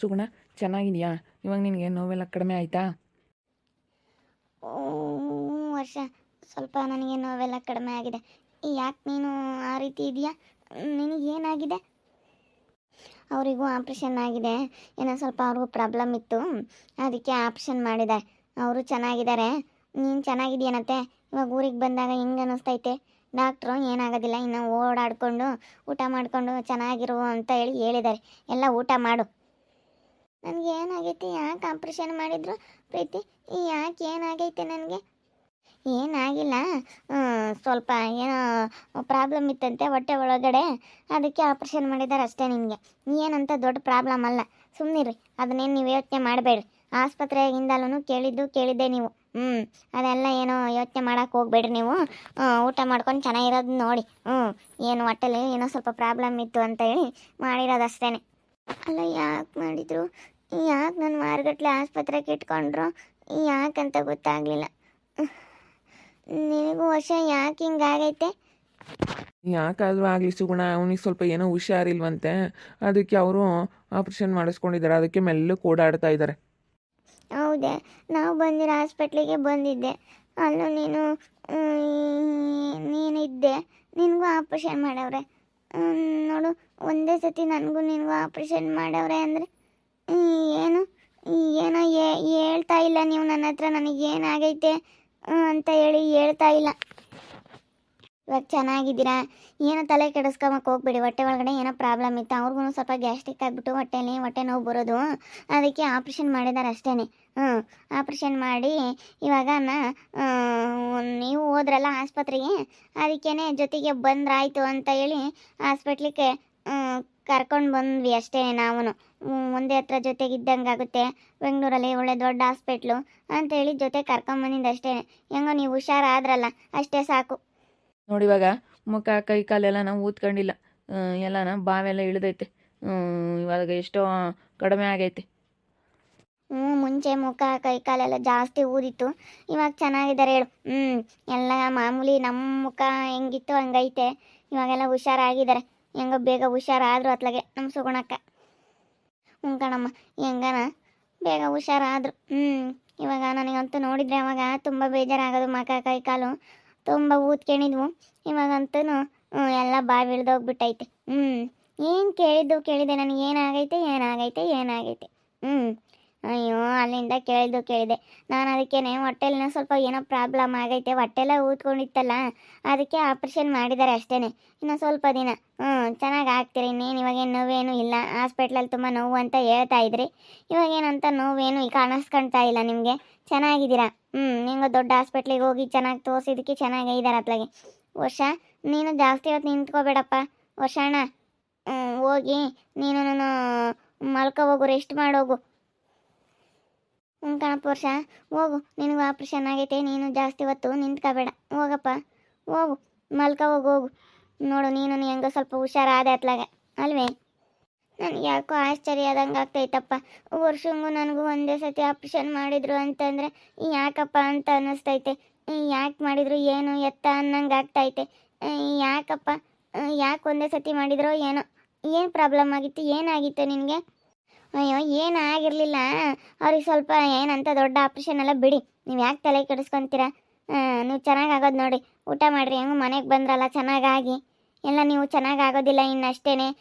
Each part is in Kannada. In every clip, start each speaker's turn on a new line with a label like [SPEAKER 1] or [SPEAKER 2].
[SPEAKER 1] ಸುಗುಣ ಚೆನ್ನಾಗಿದೆಯಾ? ಇವಾಗ ನಿನಗೆ ನೋವೆಲ್ಲ ಕಡಿಮೆ ಆಯಿತಾ?
[SPEAKER 2] ವರ್ಷ ಸ್ವಲ್ಪ ನನಗೆ ನೋವೆಲ್ಲ ಕಡಿಮೆ ಆಗಿದೆ. ಯಾಕೆ ನೀನು ಆ ರೀತಿ ಇದೆಯಾ? ನಿನಗೇನಾಗಿದೆ? ಅವರಿಗೂ ಆಪ್ರೇಷನ್ ಆಗಿದೆ. ಏನೋ ಸ್ವಲ್ಪ ಅವ್ರಿಗೂ ಪ್ರಾಬ್ಲಮ್ ಇತ್ತು, ಅದಕ್ಕೆ ಆಪ್ರೇಷನ್ ಮಾಡಿದ್ದಾರೆ. ಅವರು ಚೆನ್ನಾಗಿದ್ದಾರೆ. ನೀನು ಚೆನ್ನಾಗಿದೆಯೇನತ್ತೆ? ಇವಾಗ ಊರಿಗೆ ಬಂದಾಗ ಹೆಂಗೆ ಅನ್ನಿಸ್ತೈತೆ? ಡಾಕ್ಟ್ರು ಏನಾಗೋದಿಲ್ಲ, ಇನ್ನು ಓಡಾಡಿಕೊಂಡು ಊಟ ಮಾಡಿಕೊಂಡು ಚೆನ್ನಾಗಿರು ಅಂತ ಹೇಳಿದ್ದಾರೆ. ಎಲ್ಲ ಊಟ ಮಾಡು. ನನಗೆ ಏನಾಗೈತೆ? ಯಾಕೆ ಆಪ್ರೇಷನ್ ಮಾಡಿದ್ರು ಪ್ರೀತಿ? ಯಾಕೆ ಏನಾಗೈತೆ ನನಗೆ? ಏನಾಗಿಲ್ಲ, ಸ್ವಲ್ಪ ಏನೋ ಪ್ರಾಬ್ಲಮ್ ಇತ್ತಂತೆ ಹೊಟ್ಟೆ ಒಳಗಡೆ, ಅದಕ್ಕೆ ಆಪ್ರೇಷನ್ ಮಾಡಿದ್ದಾರೆ ಅಷ್ಟೇ. ನಿಮಗೆ ಏನಂತ ದೊಡ್ಡ ಪ್ರಾಬ್ಲಮ್ ಅಲ್ಲ, ಸುಮ್ಮನಿರಿ. ಅದನ್ನೇನು ನೀವು ಯೋಚನೆ ಮಾಡಬೇಡ್ರಿ. ಆಸ್ಪತ್ರೆಯಿಂದಲೂ ಕೇಳಿದ್ದೆ ನೀವು. ಅದೆಲ್ಲ ಏನೋ ಯೋಚನೆ ಮಾಡೋಕೆ ಹೋಗ್ಬೇಡ್ರಿ ನೀವು. ಊಟ ಮಾಡ್ಕೊಂಡು ಚೆನ್ನಾಗಿರೋದು ನೋಡಿ. ಏನು ಹೊಟ್ಟೆಲಿ ಏನೋ ಸ್ವಲ್ಪ ಪ್ರಾಬ್ಲಮ್ ಇತ್ತು ಅಂತ ಹೇಳಿ ಮಾಡಿರೋದು ಅಷ್ಟೇ. ಅಲ್ಲ, ಯಾಕೆ ಮಾಡಿದರು? ಯಾಕೆ ನನ್ನ ಮಾರುಗಟ್ಲೆ ಆಸ್ಪತ್ರೆಗೆ ಇಟ್ಕೊಂಡ್ರು? ಯಾಕಂತ ಗೊತ್ತಾಗಲಿಲ್ಲ. ನಿನಗೂ ವರ್ಷ ಯಾಕೆ ಹಿಂಗಾಗೈತೆ?
[SPEAKER 1] ಯಾಕಾದರೂ ಆಗಲಿ ಸುಗುಣ, ಅವನಿಗೆ ಸ್ವಲ್ಪ ಏನೋ ಹುಷಾರಿಲ್ವಂತೆ, ಅದಕ್ಕೆ ಅವರು ಆಪ್ರೇಷನ್ ಮಾಡಿಸ್ಕೊಂಡಿದ್ದಾರೆ. ಅದಕ್ಕೆ ಮೆಲ್ಲಕ್ಕೆ ಓಡಾಡ್ತಾ ಇದ್ದಾರೆ.
[SPEAKER 2] ಹೌದೇ? ನಾವು ಬಂದಿರೋ ಹಾಸ್ಪಿಟ್ಲಿಗೆ ಬಂದಿದ್ದೆ. ಅಲ್ಲೂ ನೀನಿದ್ದೆ. ನಿನಗೂ ಆಪ್ರೇಷನ್ ಮಾಡವ್ರೆ ನೋಡು. ಒಂದೇ ಸತಿ ನನಗೂ ನಿನಗೂ ಆಪ್ರೇಷನ್ ಮಾಡವ್ರೆ ಅಂದರೆ ಏನು ಏನೋ ಹೇಳ್ತಾ ಇಲ್ಲ ನೀವು ನನ್ನ ಹತ್ರ. ನನಗೇನಾಗೈತೆ ಅಂತ ಹೇಳಿ ಹೇಳ್ತಾ ಇಲ್ಲ. ಇವಾಗ ಚೆನ್ನಾಗಿದ್ದೀರಾ? ಏನೋ ತಲೆ ಕೆಡಿಸ್ಕೊಂಬಕ್ಕೆ ಹೋಗ್ಬೇಡಿ. ಹೊಟ್ಟೆ ಒಳಗಡೆ ಏನೋ ಪ್ರಾಬ್ಲಮ್ ಇತ್ತು. ಅವ್ರಿಗೂ ಸ್ವಲ್ಪ ಗ್ಯಾಸ್ಟ್ರಿಕ್ ಆಗಿಬಿಟ್ಟು ಹೊಟ್ಟೆ ನೋವು ಬರೋದು, ಅದಕ್ಕೆ ಆಪ್ರೇಷನ್ ಮಾಡಿದ್ದಾರೆ ಅಷ್ಟೇ. ಆಪ್ರೇಷನ್ ಮಾಡಿ ಇವಾಗ ನೀವು ಹೋದ್ರಲ್ಲ ಆಸ್ಪತ್ರೆಗೆ, ಅದಕ್ಕೇ ಜೊತೆಗೆ ಬಂದ್ರಾಯ್ತು ಅಂತ ಹೇಳಿ ಹಾಸ್ಪಿಟ್ಲಿಗೆ ಕರ್ಕೊಂಡು ಬಂದ್ವಿ ಅಷ್ಟೇ. ನಾವು ಒಂದೇ ಹತ್ರ ಜೊತೆಗಿದ್ದಂಗೆ ಆಗುತ್ತೆ. ಬೆಂಗಳೂರಲ್ಲಿ ಒಳ್ಳೆ ದೊಡ್ಡ ಹಾಸ್ಪಿಟ್ಲು ಅಂತೇಳಿ ಜೊತೆ ಕರ್ಕೊಂಬಂದಿದ್ದು ಅಷ್ಟೇ. ಹೆಂಗೋ ನೀವು ಹುಷಾರಾದ್ರಲ್ಲ, ಅಷ್ಟೇ ಸಾಕು.
[SPEAKER 1] ನೋಡಿ, ಇವಾಗ ಮುಖ ಕೈ ಕಾಲೆಲ್ಲ ನಾವು ಊದ್ಕೊಂಡಿಲ್ಲ, ಎಲ್ಲನ ಬಾವೆಲ್ಲ ಇಳಿದೈತೆ. ಇವಾಗ ಎಷ್ಟೋ ಕಡಿಮೆ ಆಗೈತೆ.
[SPEAKER 2] ಮುಂಚೆ ಮುಖ ಕೈ ಕಾಲೆಲ್ಲ ಜಾಸ್ತಿ ಊದಿತ್ತು, ಇವಾಗ ಚೆನ್ನಾಗಿದ್ದಾರೆ ಹೇಳು. ಎಲ್ಲ ಮಾಮೂಲಿ. ನಮ್ಮ ಮುಖ ಹೆಂಗಿತ್ತು ಹಂಗೈತೆ. ಇವಾಗೆಲ್ಲ ಹುಷಾರಾಗಿದ್ದಾರೆ. ಹೆಂಗೋ ಬೇಗ ಹುಷಾರಾದ್ರು ಅತ್ಲಾಗೆ ನಮ್ಮ ಸುಗುಣಕ್ಕ. ಕಣಮ್ಮ, ಹೆಂಗನ ಬೇಗ ಹುಷಾರಾದ್ರು. ಇವಾಗ ನನಗಂತೂ ನೋಡಿದರೆ ಅವಾಗ ತುಂಬ ಬೇಜಾರಾಗೋದು. ಮುಖ ಕೈ ಕಾಲು ತುಂಬ ಊದ್ಕೊಂಡಿದ್ವು. ಇವಾಗಂತೂ ಎಲ್ಲ ಬಾವಿ ಇಳ್ದೋಗ್ಬಿಟ್ಟೈತೆ. ಏನು ಕೇಳಿದೆ ನನಗೆ, ಏನಾಗೈತೆ. ಅಯ್ಯೋ, ಅಲ್ಲಿಂದ ಕೇಳಿದೆ ನಾನು. ಅದಕ್ಕೇನೆ ಹೊಟ್ಟೆಲಿನ ಸ್ವಲ್ಪ ಏನೋ ಪ್ರಾಬ್ಲಮ್ ಆಗೈತೆ. ಹೊಟ್ಟೆಲ್ಲ ಊದ್ಕೊಂಡಿತ್ತಲ್ಲ, ಅದಕ್ಕೆ ಆಪ್ರೇಷನ್ ಮಾಡಿದ್ದಾರೆ ಅಷ್ಟೇ. ಇನ್ನು ಸ್ವಲ್ಪ ದಿನ ಚೆನ್ನಾಗಿ ಆಗ್ತೀರಿ. ಇನ್ನೇನು ಇವಾಗೇನು ನೋವೇನು ಇಲ್ಲ. ಹಾಸ್ಪಿಟ್ಲಲ್ಲಿ ತುಂಬ ನೋವು ಅಂತ ಹೇಳ್ತಾ ಇದ್ರಿ. ಇವಾಗೇನಂತ ನೋವೇನು ಕಾಣಿಸ್ಕೊಳ್ತಾ ಇಲ್ಲ ನಿಮಗೆ. ಚೆನ್ನಾಗಿದ್ದೀರಾ? ಹೆಂಗೋ ದೊಡ್ಡ ಹಾಸ್ಪಿಟ್ಲಿಗೆ ಹೋಗಿ ಚೆನ್ನಾಗಿ ತೋರಿಸಿದಕ್ಕೆ ಚೆನ್ನಾಗೇ ಇದ್ದಾರೆ ಅತ್ಲಾಗೆ. ವರ್ಷ, ನೀನು ಜಾಸ್ತಿ ಹೊತ್ತು ನಿಂತ್ಕೋಬೇಡಪ್ಪ ವರ್ಷಣ್ಣ. ಹೋಗಿ ನೀನು ಮಲ್ಕೋ ಹೋಗು, ರೆಸ್ಟ್ ಮಾಡೋಗು. ಕಣಪ್ಪ ವರ್ಷ, ಹೋಗು. ನಿನಗೂ ಆಪ್ರೇಷನ್ ಆಗೈತೆ, ನೀನು ಜಾಸ್ತಿ ಹೊತ್ತು ನಿಂತ್ಕೋಬೇಡ. ಹೋಗಪ್ಪ, ಹೋಗು, ಮಲ್ಕೋ ಹೋಗು. ನೋಡು, ನೀನು ಹೆಂಗೋ ಸ್ವಲ್ಪ ಹುಷಾರಾದೆ ಅತ್ಲಾಗ ಅಲ್ವೇ? ನನಗೆ ಯಾಕೋ ಆಶ್ಚರ್ಯ ಆದಂಗೆ ಆಗ್ತೈತಪ್ಪ. ವರ್ಷಂಗೂ ನನಗೂ ಒಂದೇ ಸತಿ ಆಪ್ರೇಷನ್ ಮಾಡಿದ್ರು ಅಂತಂದರೆ ಯಾಕಪ್ಪ ಅಂತ ಅನ್ನಿಸ್ತೈತೆ. ಯಾಕೆ ಮಾಡಿದ್ರು ಏನು ಎತ್ತ ಅನ್ನಂಗೆ ಆಗ್ತೈತೆ. ಯಾಕಪ್ಪ, ಯಾಕೆ ಒಂದೇ ಸತಿ ಮಾಡಿದ್ರೋ ಏನೋ? ಏನು ಪ್ರಾಬ್ಲಮ್ ಆಗಿತ್ತು? ಏನಾಗಿತ್ತು ನಿನಗೆ? ಅಯ್ಯೋ, ಏನಾಗಿರಲಿಲ್ಲ. ಅವ್ರಿಗೆ ಸ್ವಲ್ಪ ಏನಂತ ದೊಡ್ಡ ಆಪ್ರೇಷನ್ ಎಲ್ಲ ಬಿಡಿ. ನೀವು ಯಾಕೆ ತಲೆ ಕೆಡಿಸ್ಕೊತೀರಾ? ನೀವು ಚೆನ್ನಾಗಾಗೋದು ನೋಡಿ. ಊಟ ಮಾಡಿರಿ. ಹೆಂಗೂ ಮನೆಗೆ ಬಂದ್ರಲ್ಲ ಚೆನ್ನಾಗಾಗಿ. ಎಲ್ಲ ನೀವು ಚೆನ್ನಾಗಾಗೋದಿಲ್ಲ ಇನ್ನಷ್ಟೇ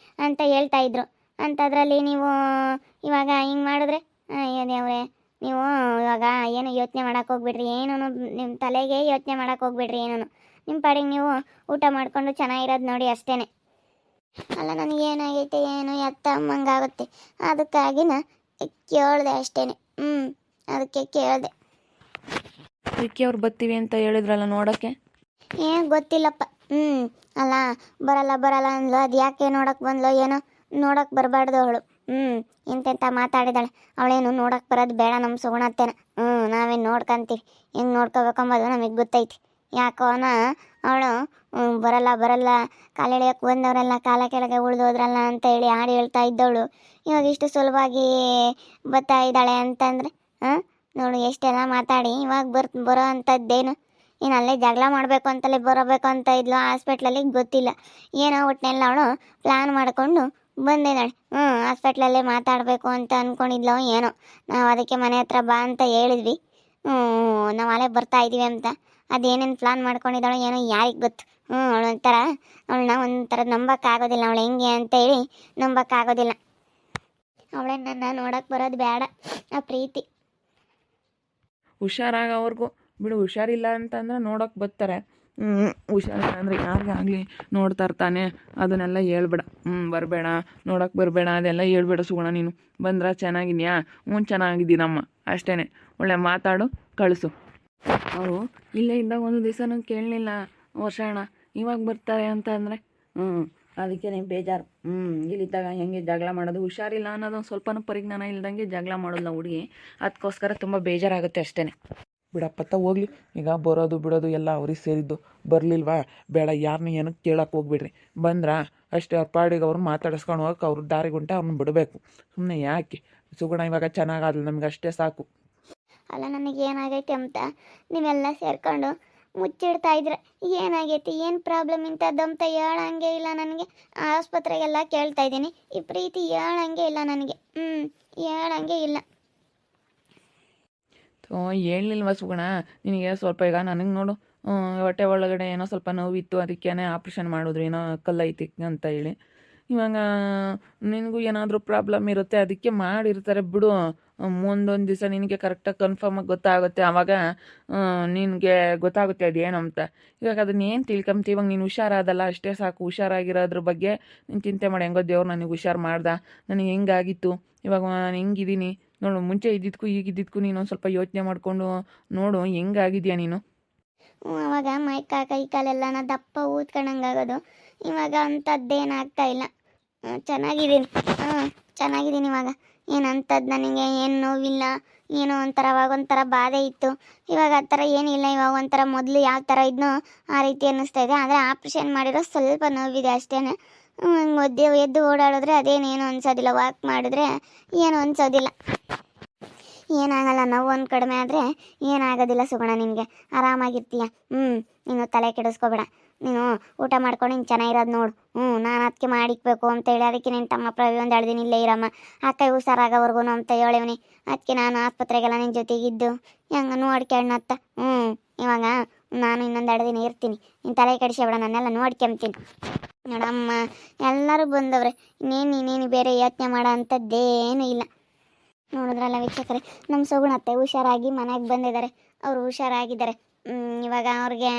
[SPEAKER 2] ಅಂತ ಹೇಳ್ತಾಯಿದ್ರು. ಅಂಥದ್ರಲ್ಲಿ ನೀವು ಇವಾಗ ಹಿಂಗೆ ಮಾಡಿದ್ರೆ ಅಯ್ಯೋ ದೇವ್ರೆ. ನೀವು ಇವಾಗ ಏನು ಯೋಚನೆ ಮಾಡೋಕೆ ಹೋಗ್ಬಿಡ್ರಿ. ಏನೂ ನಿಮ್ಮ ತಲೆಗೆ ಯೋಚನೆ ಮಾಡೋಕೆ ಹೋಗ್ಬಿಡ್ರಿ. ಏನೂ ನಿಮ್ಮ ಪಾಡಿಗೆ ನೀವು ಊಟ ಮಾಡಿಕೊಂಡು ಚೆನ್ನಾಗಿರೋದು ನೋಡಿ ಅಷ್ಟೇ. ಅಲ್ಲ, ನನಗೇನಾಗೈತೆ ಏನು ಎತ್ತ ಅಮ್ಮಂಗಾಗುತ್ತೆ. ಅದಕ್ಕಾಗಿನ ಕೇಳಿದೆ ಅಷ್ಟೇ. ಅದಕ್ಕೆ ಕೇಳಿದೆ.
[SPEAKER 1] ವಿಕ್ಕಿ ಅವ್ರು ಬರ್ತೀವಿ ಅಂತ ಹೇಳಿದ್ರಲ್ಲ ನೋಡೋಕ್ಕೆ?
[SPEAKER 2] ಏನು ಗೊತ್ತಿಲ್ಲಪ್ಪ. ಅಲ್ಲ, ಬರಲ್ಲ ಅಂದ್ಲು. ಅದು ಯಾಕೆ ನೋಡೋಕೆ ಬಂದ್ಲೋ ಏನೋ. ನೋಡೋಕೆ ಬರಬಾರ್ದು ಅವಳು. ಎಂತೆಂತ ಮಾತಾಡಿದಾಳೆ. ಅವಳೇನು ನೋಡೋಕೆ ಬರೋದು ಬೇಡ ನಮ್ಮ ಸುಗುಣತ್ತೇನ. ನಾವೇನು ನೋಡ್ಕೊಂತೀವಿ. ಹೆಂಗೆ ನೋಡ್ಕೋಬೇಕಂಬೋದು ನಮಗೆ ಗೊತ್ತೈತಿ. ಯಾಕೋನ ಅವಳು ಬರಲ್ಲ ಕಾಲೆಳೆಯೋಕೆ ಬಂದವರೆಲ್ಲ ಕಾಲ ಕೆಳಗೆ ಉಳಿದೋದ್ರಲ್ಲ ಅಂತ ಹೇಳಿ ಹಾಡು ಹೇಳ್ತಾ ಇದ್ದವಳು ಇವಾಗ ಇಷ್ಟು ಸುಲಭವಾಗಿ ಬರ್ತಾ ಇದ್ದಾಳೆ ಅಂತಂದರೆ ನೋಡು, ಎಷ್ಟೆಲ್ಲ ಮಾತಾಡಿ ಇವಾಗ ಬರೋ ಅಂಥದ್ದೇನು? ಇನ್ನು ಅಲ್ಲೇ ಜಗಳ ಮಾಡಬೇಕು ಅಂತಲೇ ಬರಬೇಕು ಅಂತ ಇದ್ಲು ಹಾಸ್ಪಿಟ್ಲಲ್ಲಿ. ಗೊತ್ತಿಲ್ಲ ಏನೋ ಒಟ್ಟಿನೆಲ್ಲ ಅವಳು ಪ್ಲ್ಯಾನ್ ಮಾಡಿಕೊಂಡು ಬಂದಿದ್ದಾಳೆ. ಹಾಸ್ಪಿಟ್ಲಲ್ಲೇ ಮಾತಾಡಬೇಕು ಅಂತ ಅಂದ್ಕೊಂಡಿದ್ಲೋ ಏನೋ. ನಾವು ಅದಕ್ಕೆ ಮನೆ ಹತ್ರ ಬಾ ಅಂತ ಹೇಳಿದ್ವಿ. ನಾವು ಅಲ್ಲೇ ಬರ್ತಾ ಇದ್ದೀವಿ ಅಂತ. ಅದೇನೇನು ಪ್ಲಾನ್ ಮಾಡ್ಕೊಂಡಿದ್ದಾಳೋ ಏನೋ ಯಾರಿಗೆ ಗೊತ್ತು. ಅವಳನ್ನ ಒಂಥರ ನಂಬಕ್ಕಾಗೋದಿಲ್ಲ. ಅವಳು ಹೆಂಗೆ ಅಂತ ಹೇಳಿ ನಂಬಕ್ಕಾಗೋದಿಲ್ಲ. ಅವಳೇ ನನ್ನ ನೋಡಕ್ಕೆ ಬರೋದು ಬೇಡ, ಆ ಪ್ರೀತಿ.
[SPEAKER 1] ಹುಷಾರಾಗವ್ರಿಗೂ ಬಿಡು, ಹುಷಾರಿಲ್ಲ ಅಂತಂದ್ರೆ ನೋಡೋಕೆ ಬರ್ತಾರೆ. ಹುಷಾರಿಲ್ಲ ಅಂದರೆ ಯಾರಿಗಾಗಲಿ ನೋಡ್ತಾ ಇರ್ತಾನೆ, ಅದನ್ನೆಲ್ಲ ಹೇಳ್ಬೇಡ. ಬರಬೇಡ, ನೋಡೋಕೆ ಬರಬೇಡ, ಅದೆಲ್ಲ ಹೇಳ್ಬೇಡ ಸುಗುಣ. ನೀನು ಬಂದ್ರೆ ಚೆನ್ನಾಗಿದ್ಯಾ? ಚೆನ್ನಾಗಿದ್ದೀನಮ್ಮ, ಅಷ್ಟೇ. ಒಳ್ಳೆ ಮಾತಾಡು, ಕಳಿಸು. ಅವರು ಇಲ್ಲೇ ಇದ್ದಾಗ ಒಂದು ದಿವಸನೂ ಕೇಳಲಿಲ್ಲ ವರ್ಷಾಣ, ಇವಾಗ ಬರ್ತಾರೆ ಅಂತ ಅಂದರೆ ಅದಕ್ಕೆ ಬೇಜಾರು. ಇಲ್ಲಿದ್ದಾಗ ಹೆಂಗೆ ಜಗಳ ಮಾಡೋದು, ಹುಷಾರಿಲ್ಲ ಅನ್ನೋದು ಒಂದು ಸ್ವಲ್ಪನೂ ಪರಿಜ್ಞಾನ ಇಲ್ದಂಗೆ ಜಗಳ ಮಾಡೋಲ್ಲ ಹುಡುಗಿ. ಅದಕ್ಕೋಸ್ಕರ ತುಂಬ ಬೇಜಾರಾಗುತ್ತೆ ಅಷ್ಟೇ. ಬಿಡಪ್ಪತ್ತ ಹೋಗ್ಲಿ, ಈಗ ಬರೋದು ಬಿಡೋದು ಎಲ್ಲ ಅವ್ರಿಗೆ ಸೇರಿದ್ದು. ಬರಲಿಲ್ವಾ ಬೇಡ, ಯಾರನ್ನ ಏನಕ್ಕೆ ಕೇಳಕ್ಕೆ ಹೋಗ್ಬಿಡ್ರಿ. ಬಂದ್ರ ಅಷ್ಟೇ, ಅವ್ರ ಪಾಡಿಗೆ ಅವ್ರು ಮಾತಾಡಿಸ್ಕೊಂಡು ಹೋಗಕ್ಕೆ ಅವ್ರ ದಾರಿಗುಂಟೆ ಅವ್ರನ್ನ ಬಿಡಬೇಕು. ಸುಮ್ಮನೆ ಯಾಕೆ ಸುಗುಣ ಇವಾಗ ಚೆನ್ನಾಗಾಗಲ್ಲ, ನಮ್ಗೆ ಅಷ್ಟೇ ಸಾಕು.
[SPEAKER 2] ಅಲ್ಲ, ನನಗೇನಾಗೈತೆ ಅಂತ ನೀವೆಲ್ಲ ಸೇರ್ಕೊಂಡು ಮುಚ್ಚಿಡ್ತಾ ಇದ್ರೆ ಏನಾಗೈತಿ, ಏನು ಪ್ರಾಬ್ಲಮ್ ಇಂಥದ್ದಂತ ಹೇಳಂಗೆ ಇಲ್ಲ ನನಗೆ. ಆಸ್ಪತ್ರೆಗೆಲ್ಲ ಕೇಳ್ತಾ ಇದ್ದೀನಿ, ಈ ಪ್ರೀತಿ ಹೇಳಂಗೆ ಇಲ್ಲ ನನಗೆ. ಹೇಳಂಗೆ ಇಲ್ಲ.
[SPEAKER 1] ಹೇಳಿಲ್ವ ಸುಗುಣ ನಿನಗೆ? ಸ್ವಲ್ಪ ಈಗ ನನಗೆ ನೋಡು, ಹೊಟ್ಟೆ ಒಳಗಡೆ ಏನೋ ಸ್ವಲ್ಪ ನೋವಿತ್ತು, ಅದಕ್ಕೇ ಆಪ್ರೇಷನ್ ಮಾಡಿದ್ರು, ಏನೋ ಕಲ್ಲೈತಿ ಅಂತ ಹೇಳಿ. ಇವಾಗ ನಿನಗೂ ಏನಾದರೂ ಪ್ರಾಬ್ಲಮ್ ಇರುತ್ತೆ, ಅದಕ್ಕೆ ಮಾಡಿರ್ತಾರೆ ಬಿಡು. ಮುಂದೊಂದು ದಿವಸ ನಿನಗೆ ಕರೆಕ್ಟಾಗಿ ಕನ್ಫರ್ಮಾಗಿ ಗೊತ್ತಾಗುತ್ತೆ. ಆವಾಗ ನಿನಗೆ ಗೊತ್ತಾಗುತ್ತೆ ಅದೇನಂತ. ಇವಾಗ ಅದನ್ನೇನು ತಿಳ್ಕೊಂತೀವಿ. ಇವಾಗ ನೀನು ಹುಷಾರಾದಲ್ಲ, ಅಷ್ಟೇ ಸಾಕು. ಹುಷಾರಾಗಿರೋದ್ರ ಬಗ್ಗೆ ನೀನು ಚಿಂತೆ ಮಾಡಿ. ಹೆಂಗೋ ದೇವ್ರು ನನಗೆ ಹುಷಾರು ಮಾಡ್ದ, ನನಗೆ ಹೆಂಗಾಗಿತ್ತು, ಇವಾಗ ನಾನು ಹೆಂಗಿದ್ದೀನಿ ನೋಡು. ಮುಂಚೆ ಇದ್ದಿದ್ದಕ್ಕೂ ಈಗಿದ್ದಕ್ಕೂ ನೀನು ಒಂದು ಸ್ವಲ್ಪ ಯೋಚನೆ ಮಾಡಿಕೊಂಡು ನೋಡು, ಹೆಂಗಾಗಿದ್ಯಾ ನೀನು.
[SPEAKER 2] ಅವಾಗ ಕೈ ಕಾಲೆಲ್ಲ ದಪ್ಪ ಊದ್ಕೊಂಡಂಗಾಗೋದು. ಇವಾಗ ಅಂಥದ್ದೇನಾಗ್ತಾ ಇಲ್ಲ. ಚೆನ್ನಾಗಿದ್ದೀನಿ. ಚೆನ್ನಾಗಿದ್ದೀನಿ ಇವಾಗ. ಏನಂಥದ್ದು ನನಗೆ ಏನು ನೋವಿಲ್ಲ. ಏನೋ ಒಂಥರ ಅವಾಗ ಒಂಥರ ಬಾಧೆ ಇತ್ತು, ಇವಾಗ ಆ ಥರ ಏನಿಲ್ಲ. ಇವಾಗ ಒಂಥರ ಮೊದಲು ಯಾವ ಥರ ಇದ್ನೋ ಆ ರೀತಿ ಅನ್ನಿಸ್ತಾ ಇದೆ. ಆದರೆ ಆಪ್ರೇಷನ್ ಮಾಡಿರೋ ಸ್ವಲ್ಪ ನೋವಿದೆ ಅಷ್ಟೇ. ಮಧ್ಯೆ ಎದ್ದು ಓಡಾಡಿದ್ರೆ ಅದೇನೇನು ಅನ್ಸೋದಿಲ್ಲ. ವಾಕ್ ಮಾಡಿದ್ರೆ ಏನು ಅನ್ಸೋದಿಲ್ಲ. ಏನಾಗಲ್ಲ, ನೋವು ಒಂದು ಕಡಿಮೆ ಆದರೆ ಏನಾಗೋದಿಲ್ಲ ಸುಗುಣ. ನಿನಗೆ ಆರಾಮಾಗಿರ್ತೀಯ. ನೀನು ತಲೆ ಕೆಡಿಸ್ಕೋಬೇಡ. ನೀನು ಊಟ ಮಾಡ್ಕೊಂಡು ನೀನು ಚೆನ್ನಾಗಿರೋದು ನೋಡು. ನಾನು ಅದಕ್ಕೆ ಮಾಡಿಕ್ಬೇಕು ಅಂತ ಹೇಳಿ ಅದಕ್ಕೆ ನಿನ್ನ ತಮ್ಮ ಪ್ರವಿ ಒಂದು 2 ದಿನ ಇಲ್ಲೇ ಇರಮ್ಮ, ಅಕ್ಕ ಹುಷಾರಾಗೋವರೆಗೂ ಅಂತ ಹೇಳಿವ್ನಿ. ಅದಕ್ಕೆ ನಾನು ಆಸ್ಪತ್ರೆಗೆಲ್ಲ ನಿನ್ನ ಜೊತೆಗಿದ್ದು ಹೆಂಗೆ ನೋಡ್ಕೊಂಡತ್ತ. ಇವಾಗ ನಾನು ಇನ್ನೊಂದು 2 ದಿನ ಇರ್ತೀನಿ. ನೀನು ತಲೆ ಕೆಡಿಸ್ಬೇಡ, ನನ್ನೆಲ್ಲ ನೋಡ್ಕೊಂತೀನಿ. ನೋಡಮ್ಮ, ಎಲ್ಲರೂ ಬಂದವ್ರೆ, ಇನ್ನೇನು ಬೇರೆ ಯೋಚನೆ ಮಾಡೋ ಅಂಥದ್ದೇನೂ ಇಲ್ಲ. ನೋಡಿದ್ರಲ್ಲ ವೀಕ್ಷಕರೇ, ನಮ್ಮ ಸುಗುಣತ್ತೆ ಹುಷಾರಾಗಿ ಮನೆಗೆ ಬಂದಿದ್ದಾರೆ. ಅವರು ಹುಷಾರಾಗಿದ್ದಾರೆ. ಇವಾಗ ಅವ್ರಿಗೆ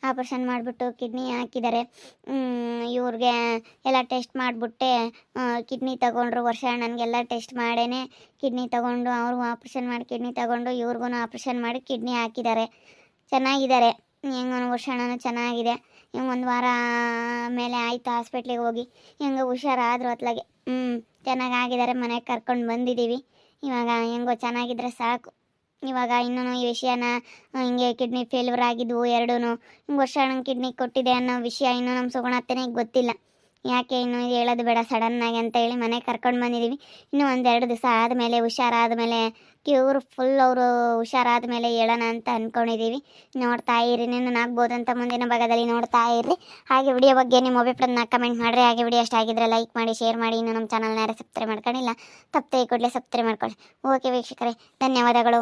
[SPEAKER 2] ಆಪ್ರೇಷನ್ ಮಾಡಿಬಿಟ್ಟು ಕಿಡ್ನಿ ಹಾಕಿದ್ದಾರೆ. ಇವ್ರಿಗೆ ಎಲ್ಲ ಟೆಸ್ಟ್ ಮಾಡಿಬಿಟ್ಟೆ ಕಿಡ್ನಿ ತಗೊಂಡ್ರು. ವರ್ಷ ನನಗೆಲ್ಲ ಟೆಸ್ಟ್ ಮಾಡೇ ಕಿಡ್ನಿ ತಗೊಂಡು, ಅವ್ರಿಗೂ ಆಪ್ರೇಷನ್ ಮಾಡಿ ಕಿಡ್ನಿ ತಗೊಂಡು, ಇವ್ರಿಗೂ ಆಪ್ರೇಷನ್ ಮಾಡಿ ಕಿಡ್ನಿ ಹಾಕಿದ್ದಾರೆ. ಚೆನ್ನಾಗಿದ್ದಾರೆ. ಹೆಂಗೋ ವರ್ಷಣ್ಣನೂ ಚೆನ್ನಾಗಿದೆ. ಹೆಂಗೆ 1 ವಾರ ಮೇಲೆ ಆಯಿತು ಹಾಸ್ಪಿಟ್ಲಿಗೆ ಹೋಗಿ. ಹೆಂಗೋ ಹುಷಾರಾದ್ರು ಅತ್ಲಾಗೆ. ಚೆನ್ನಾಗಾಗಿದ್ದಾರೆ. ಮನೆಗೆ ಕರ್ಕೊಂಡು ಬಂದಿದ್ದೀವಿ. ಇವಾಗ ಹೆಂಗೋ ಚೆನ್ನಾಗಿದ್ರೆ ಸಾಕು. ಇವಾಗ ಇನ್ನೂ ಈ ವಿಷಯನ ಹಿಂಗೆ ಕಿಡ್ನಿ ಫೇಲ್ಯೂರ್ ಆಗಿದ್ವು 2. ಹಿಂಗೆ ವರ್ಷ ಕಿಡ್ನಿ ಕೊಟ್ಟಿದೆ ಅನ್ನೋ ವಿಷಯ ಇನ್ನೂ ನಮ್ಮ ಸುಗುಣತ್ತನಿಗೆ ಗೊತ್ತಿಲ್ಲ. ಯಾಕೆ ಇನ್ನೂ ಹೇಳೋದು ಬೇಡ ಸಡನ್ನಾಗಿ ಅಂತ ಹೇಳಿ ಮನೆಗೆ ಕರ್ಕೊಂಡು ಬಂದಿದ್ದೀವಿ. ಇನ್ನೂ 1-2 ದಿವಸ ಆದಮೇಲೆ ಹುಷಾರಾದಮೇಲೆ ಕ್ಯೂರ್ ಫುಲ್ ಅವರು ಹುಷಾರಾದ ಮೇಲೆ ಹೇಳೋಣ ಅಂತ ಅಂದ್ಕೊಂಡಿದ್ದೀವಿ. ನೋಡ್ತಾ ಇರಿ, ಇನ್ನೂ ಆಗ್ಬೋದಂತ ಮುಂದಿನ ಭಾಗದಲ್ಲಿ ನೋಡ್ತಾ ಇರ್ರಿ. ಹಾಗೆ ವಿಡಿಯೋ ಬಗ್ಗೆ ನಿಮ್ಮ ಅಭಿಪ್ರಾಯನ ಕಮೆಂಟ್ ಮಾಡಿರಿ. ಹಾಗೆ ವಿಡಿಯೋ ಇಷ್ಟ ಆಗಿದ್ರೆ ಲೈಕ್ ಮಾಡಿ, ಶೇರ್ ಮಾಡಿ. ಇನ್ನೂ ನಮ್ಮ ಚಾನಲ್ನ ಯಾರು ಸಬ್ಸ್ಕ್ರೈಬ್ ಮಾಡ್ಕೊಂಡಿಲ್ಲ, ತಪ್ಪದೆ ಕೂಡಲೇ ಸಬ್ಸ್ಕ್ರೈಬ್ ಮಾಡ್ಕೊಳ್ಳಿ. ಓಕೆ ವೀಕ್ಷಕರೇ, ಧನ್ಯವಾದಗಳು.